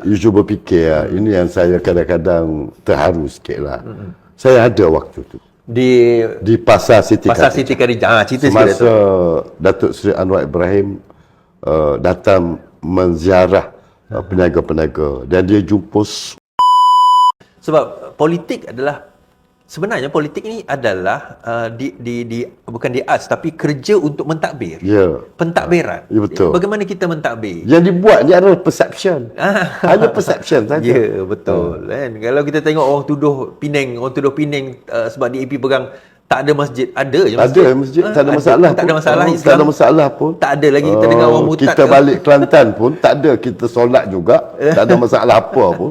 you cuba fikir ini yang saya kadang-kadang terharu sikit lah. Saya ada waktu tu di Pasar Siti Khadijah. Cerita sikit semasa Datuk Seri Anwar Ibrahim datang menziarah peniaga-peniaga dan dia jumpa. Sebab politik adalah sebenarnya politik ini adalah bukan di arts tapi kerja untuk mentadbir. Ya. Pentadbiran. Ya, betul. Bagaimana kita mentadbir? Yang dibuat ni adalah perception. Hanya perception saja. Ya, betul. Kan? Kalau kita tengok orang tuduh Penang sebab DAP pegang tak ada masjid. Ada je masjid. Ada masjid, tak ada masalah pun. Tak ada masalah. Islam Tak ada masalah pun. Tak ada lagi kita dengar orang murtad. Kita balik Kelantan pun tak ada, kita solat juga. Tak ada masalah apa pun.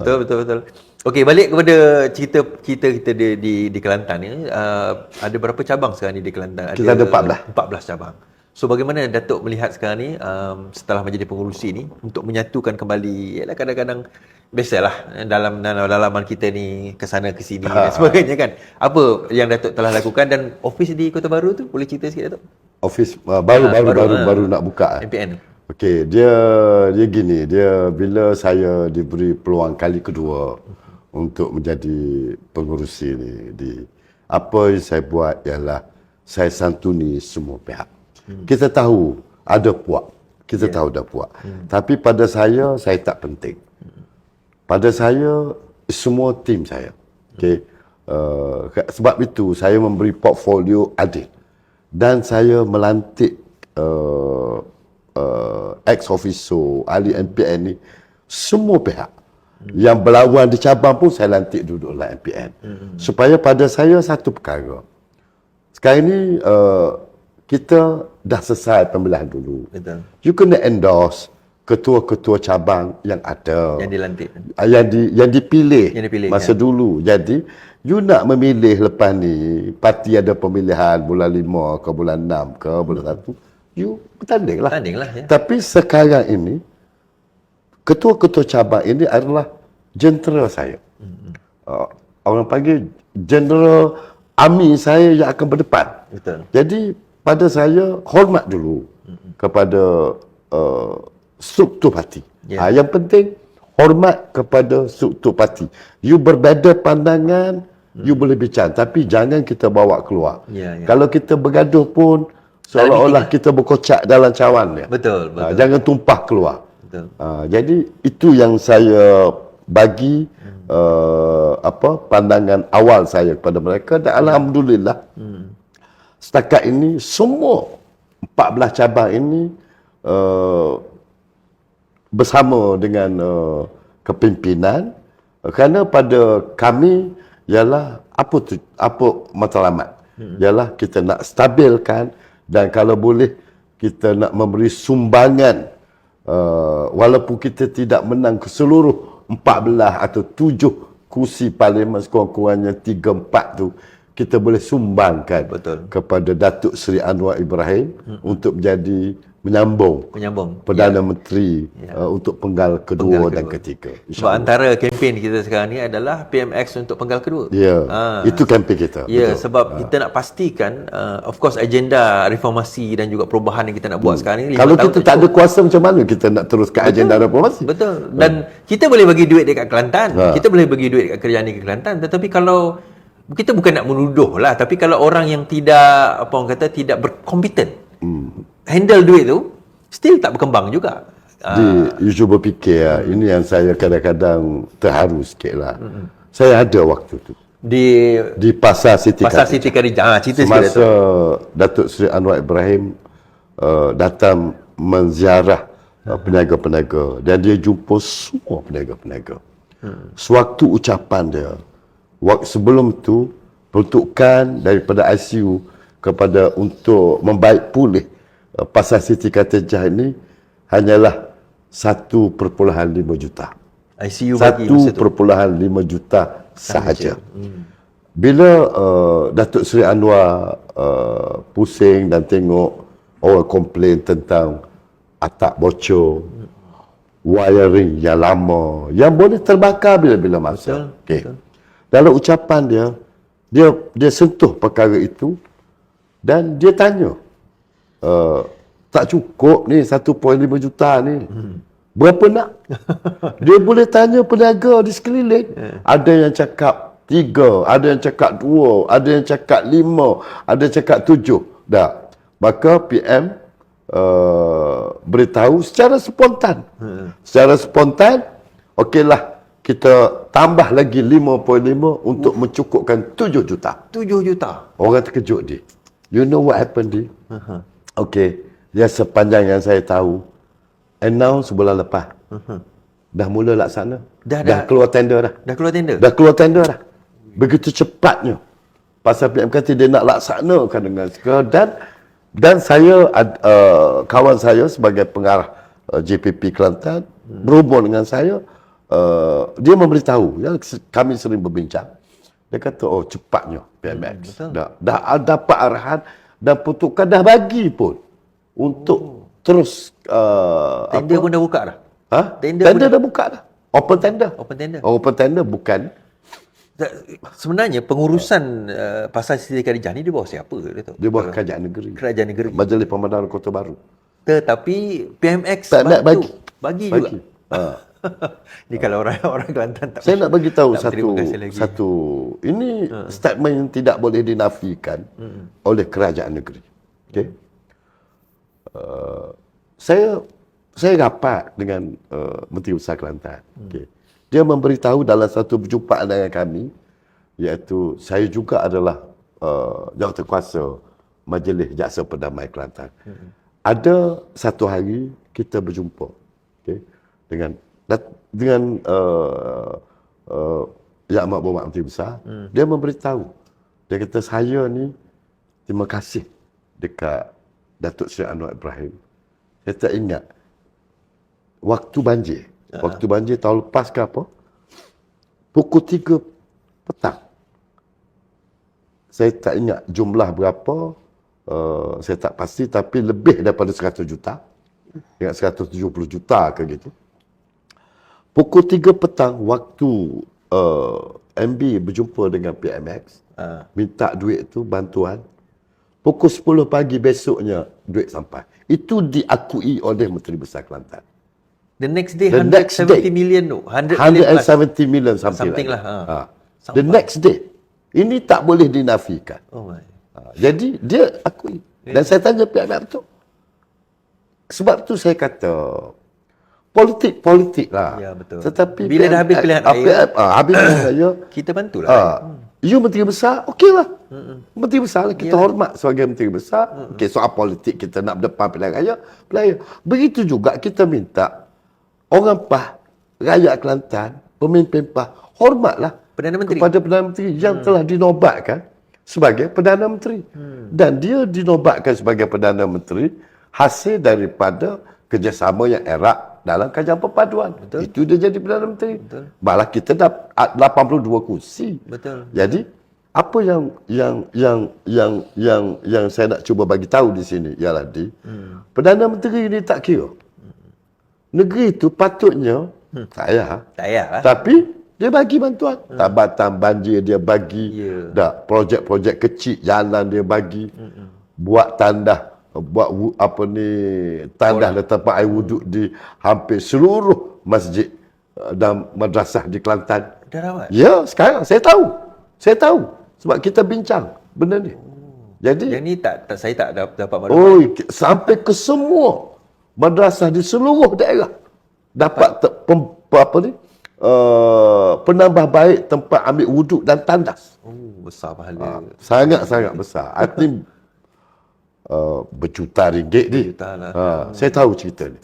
Betul. Okey, balik kepada cerita kita di Kelantan ni. Ada berapa cabang sekarang ni di Kelantan? Kita ada 14 cabang. So bagaimana Datuk melihat sekarang ni setelah menjadi pengurusi ni untuk menyatukan kembali, yalah kadang-kadang biasalah dalam dalaman kita ni kesana ke sini dan sebagainya kan. Apa yang Datuk telah lakukan dan office di Kota Baru tu boleh cerita sikit Datuk? Office baru nak buka. MPN. Okey, dia gini, dia bila saya diberi peluang kali kedua untuk menjadi pengurusi ni, apa yang saya buat ialah saya santuni semua pihak. Kita tahu ada puak. Tahu ada puak. Tapi pada saya tak penting. Pada saya, semua tim saya. Okay? Sebab itu, saya memberi portfolio adil. Dan saya melantik ex-officio, ahli MPN ni, semua pihak. Yang berlawan di cabang pun saya lantik duduk dalam MPN. Supaya pada saya satu perkara. Sekarang ni, kita dah selesai pemilihan dulu. Betul. You kena endorse ketua-ketua cabang yang ada. Yang dilantik. Yang dipilih masa kan? dulu. Jadi, you nak memilih lepas ni, parti ada pemilihan bulan 5 ke bulan 6 ke bulan 1, you bertanding lah. Ya. Tapi sekarang ini, ketua-ketua cabang ini adalah jentera saya. Orang panggil general army saya yang akan berdepan. Betul. Jadi, pada saya, hormat dulu kepada struktur parti. Yang penting, hormat kepada struktur parti. You berbeza pandangan, you boleh bincang. Tapi jangan kita bawa keluar. Kalau kita bergaduh pun, seolah-olah kita berkocak dalam cawan. Betul. Jangan tumpah keluar. Betul. Jadi, itu yang saya bagi pandangan awal saya kepada mereka. Dan Alhamdulillah, setakat ini, semua 14 cabang ini bersama dengan kepimpinan, kerana pada kami ialah apa matlamat ialah kita nak stabilkan dan kalau boleh kita nak memberi sumbangan walaupun kita tidak menang ke seluruh 14 atau 7 kursi parlimen, sekurang-kurangnya 3-4 tu kita boleh sumbangkan kepada Datuk Seri Anwar Ibrahim untuk menjadi menyambung Perdana Menteri untuk penggal kedua dan ketiga. Sebab antara kempen kita sekarang ni adalah PMX untuk penggal kedua. Itu kempen kita. Sebab kita nak pastikan of course agenda reformasi dan juga perubahan yang kita nak buat sekarang ni. Kalau kita tak ada kuasa, macam mana kita nak teruskan agenda reformasi? Betul. Dan kita boleh bagi duit dekat Kelantan, kita boleh bagi duit dekat kerajaan negeri Kelantan, tetapi kalau kita bukan nak menuduh lah, tapi kalau orang yang tidak tidak berkompeten handle duit tu, still tak berkembang juga. You cuba fikir, ini yang saya kadang-kadang terharu sikit lah. Saya ada waktu tu di Pasar Siti Khadijah. Cerita sikit semasa Datuk Seri Anwar Ibrahim datang menziarah peniaga-peniaga dan dia jumpa semua peniaga-peniaga. Sewaktu ucapan dia, sebelum tu peruntukan daripada ICU kepada untuk membaik pulih Pasar Siti Khadijah ini hanyalah 1.5 juta. ICU bagi 1.5 juta sahaja. Bila Datuk Seri Anwar pusing dan tengok orang komplain tentang atap bocor, wiring yang lama, yang boleh terbakar bila-bila masa. Dalam ucapan dia sentuh perkara itu dan dia tanya, tak cukup ni 1.5 juta ni. Berapa nak? Dia boleh tanya peniaga di sekeliling. Ada yang cakap 3, ada yang cakap 2, ada yang cakap 5, ada yang cakap 7. Dah. Maka PM beritahu secara spontan. Secara spontan, okeylah, kita tambah lagi 5.5 untuk mencukupkan 7 juta. 7 juta. Orang terkejut dia. You know what happened dia? Okey, yang sepanjang yang saya tahu, announce bulan lepas. Dah mula laksana. Dah keluar tender dah. Dah keluar tender? Dah keluar tender dah. Begitu cepatnya. Pasal PM kata dia nak laksanakan dengan segera, dan saya kawan saya sebagai pengarah JPP Kelantan berhubung dengan saya, dia memberitahu, ya, kami sering berbincang. Dia kata, oh cepatnya PMX. Dah dapat arahan dan pertukaran dah bagi pun untuk terus Tender pun dah buka dah? Tender dah buka dah. Open tender. Open tender bukan. Sebenarnya pengurusan pasal Siti Khadijah ni di bawah siapa, Dato'? Di bawah Kerajaan Negeri. Kerajaan Negeri. Majlis Pembandaran Kota Baru. Tetapi PMX tak nak bagi juga. Ni kalau orang Kelantan tak. Saya nak bagi tahu tak satu ini statement yang tidak boleh dinafikan oleh Kerajaan Negeri. Okey. Saya rapat dengan Menteri Besar Kelantan. Okey. Dia memberitahu dalam satu perjumpaan dengan kami, iaitu saya juga adalah jawatankuasa Majlis Jaksa Perdamaian Kelantan. Ada satu hari kita berjumpa, okay, dengan Yang Amat Berhormat Menteri Besar. Dia memberitahu, dia kata saya ni terima kasih dekat Datuk Seri Anwar Ibrahim. Saya tak ingat waktu banjir. Waktu banjir tahun lepas ke apa, pukul 3 petang. Saya tak ingat jumlah berapa, saya tak pasti, tapi lebih daripada 100 juta. Ingat 170 juta ke gitu. Pukul 3 petang, waktu MB berjumpa dengan PMX, minta duit tu, bantuan. Pukul 10 pagi besoknya, duit sampai. Itu diakui oleh Menteri Besar Kelantan. The next day, 170 million tu. 170 million something lah. The next day. Ini tak boleh dinafikan. Oh my. Jadi, dia akui. Dan saya tanya pihak tu. Sebab tu saya kata, politik lah. Ya, betul. Tetapi bila dah habis pilihan raya, habis pilihan raya, kita bantulah. You Menteri Besar, okeylah. Menteri Besar lah, kita hormat sebagai Menteri Besar. Okey, soal politik kita nak berdepan pilihan raya. Begitu juga kita minta orang PAH, rakyat Kelantan, pemimpin PAH, hormatlah Perdana Menteri kepada Perdana Menteri yang telah dinobatkan sebagai Perdana Menteri. Dan dia dinobatkan sebagai Perdana Menteri hasil daripada kerjasama yang erat dalam kajian perpaduan. Betul. Itu dia jadi Perdana Menteri. Betul. Malah kita dah 82 kursi. Betul. Jadi apa yang saya nak cuba bagi tahu di sini ialah Perdana Menteri ini tak kira. Negeri itu patutnya tak payah. Tapi dia bagi bantuan. Tabatan banjir dia bagi. Dah projek-projek kecil jalan dia bagi. Buat tandah, tandah dan tempat air wuduk di hampir seluruh masjid dan madrasah di Kelantan. Dah rawat? Ya, sekarang saya tahu. Sebab kita bincang benda ni. Jadi yang ni saya tak dapat maklumat. Sampai ke semua madrasah di seluruh daerah dapat penambah baik tempat ambil wuduk dan tandas. Besar pahala. Sangat-sangat besar. I think berjuta ringgit ni. Saya tahu cerita ni.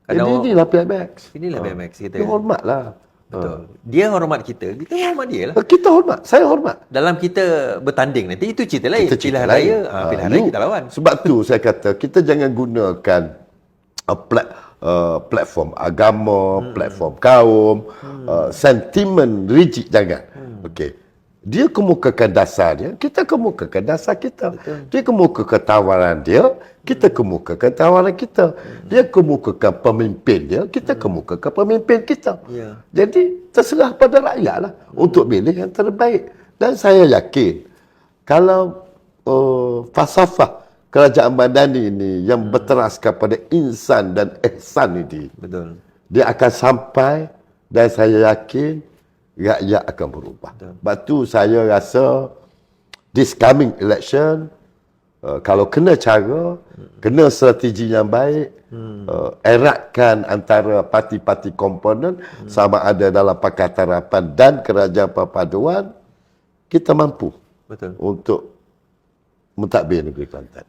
Jadi inilah PMX. Inilah PMX kita. Dia hormatlah. Betul. Dia hormat kita hormat dia lah. Kita hormat, saya hormat. Dalam kita bertanding nanti, itu cerita lain. Pilihan raya kita lawan. Sebab tu saya kata, kita jangan gunakan platform agama, platform kaum, sentimen rigid, jangan. Okey. Dia kemukakan dasar dia, kita kemukakan dasar kita. Betul. Dia kemukakan tawaran dia, kita kemukakan tawaran kita. Dia kemukakan pemimpin dia, kita kemukakan pemimpin kita. Jadi terserah pada rakyat lah untuk pilih yang terbaik. Dan saya yakin kalau falsafah kerajaan madani ini yang berteraskan pada insan dan ihsan ini, betul, dia akan sampai dan saya yakin rakyat akan berubah. Sebab tu saya rasa this coming election, kalau kena cara, kena strategi yang baik, eratkan antara parti-parti komponen sama ada dalam Pakatan Harapan dan Kerajaan Perpaduan, kita mampu Betul. untuk mentadbir negeri Kelantan.